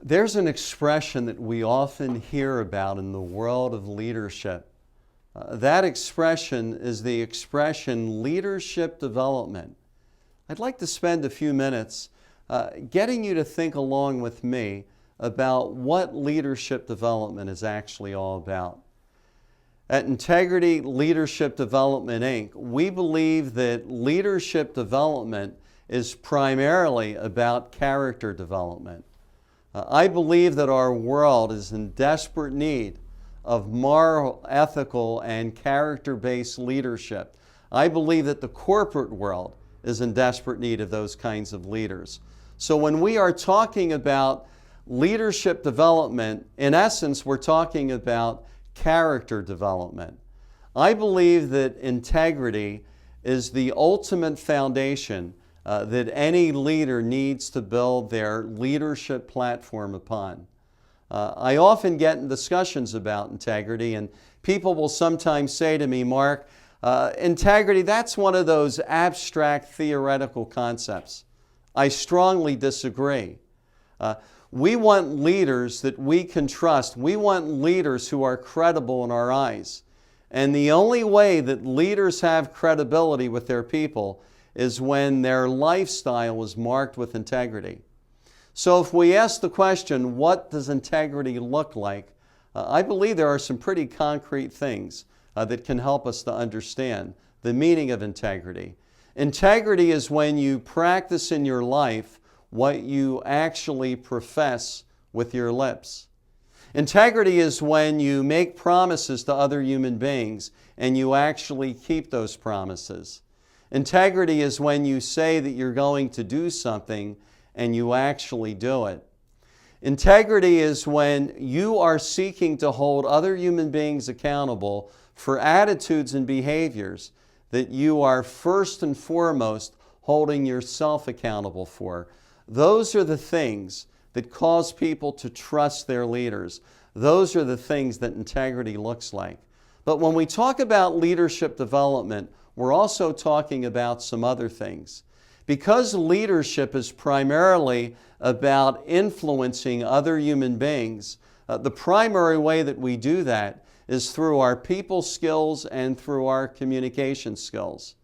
There's an expression that we often hear about in the world of leadership. That expression is the expression leadership development. I'd like to spend a few minutes getting you to think along with me about what leadership development is actually all about. At Integrity Leadership Development, Inc., we believe that leadership development is primarily about character development. I believe that our world is in desperate need of moral, ethical, and character-based leadership. I believe that the corporate world is in desperate need of those kinds of leaders. So when we are talking about leadership development, in essence, we're talking about character development. I believe that integrity is the ultimate foundation that any leader needs to build their leadership platform upon. I often get in discussions about integrity, and people will sometimes say to me, Mark, integrity, that's one of those abstract theoretical concepts. I strongly disagree. We want leaders that we can trust. We want leaders who are credible in our eyes. And the only way that leaders have credibility with their people is when their lifestyle is marked with integrity. So if we ask the question, what does integrity look like? I believe there are some pretty concrete things that can help us to understand the meaning of integrity. Integrity is when you practice in your life what you actually profess with your lips. Integrity is when you make promises to other human beings and you actually keep those promises. Integrity is when you say that you're going to do something and you actually do it. Integrity is when you are seeking to hold other human beings accountable for attitudes and behaviors that you are first and foremost holding yourself accountable for. Those are the things that cause people to trust their leaders. Those are the things that integrity looks like. But when we talk about leadership development, we're also talking about some other things. Because leadership is primarily about influencing other human beings, the primary way that we do that is through our people skills and through our communication skills.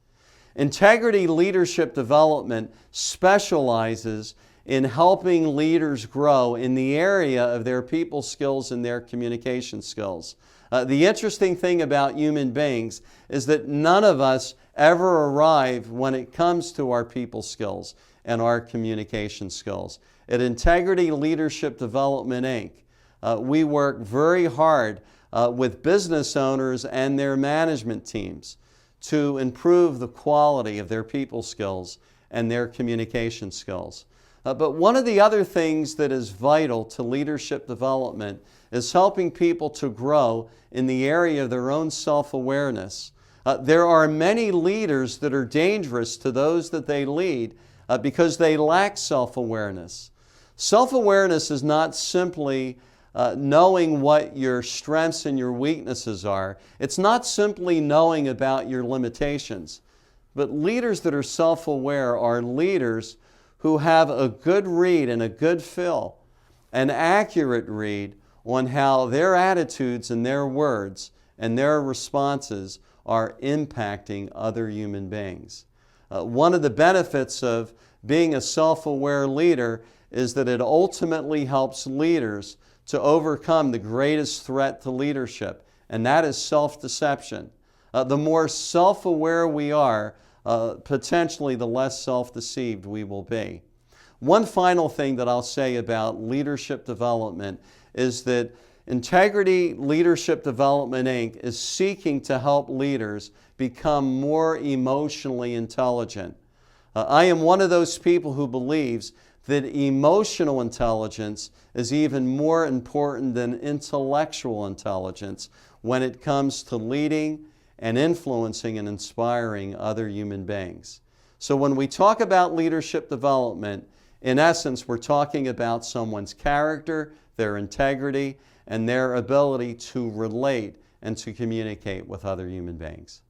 Integrity Leadership Development specializes in helping leaders grow in the area of their people skills and their communication skills. The interesting thing about human beings is that none of us ever arrive when it comes to our people skills and our communication skills. At Integrity Leadership Development, Inc., we work very hard with business owners and their management teams to improve the quality of their people skills and their communication skills. But one of the other things that is vital to leadership development is helping people to grow in the area of their own self-awareness. There are many leaders that are dangerous to those that they lead because they lack self-awareness. Self-awareness is not simply knowing what your strengths and your weaknesses are. It's not simply knowing about your limitations. But leaders that are self-aware are leaders who have a good read and a good feel, an accurate read on how their attitudes and their words and their responses are impacting other human beings. One of the benefits of being a self-aware leader is that it ultimately helps leaders to overcome the greatest threat to leadership, and that is self-deception. The more self-aware we are, potentially the less self-deceived we will be. One final thing that I'll say about leadership development is that Integrity Leadership Development, Inc. is seeking to help leaders become more emotionally intelligent. I am one of those people who believes that emotional intelligence is even more important than intellectual intelligence when it comes to leading and influencing and inspiring other human beings. So when we talk about leadership development, in essence, we're talking about someone's character, their integrity, and their ability to relate and to communicate with other human beings.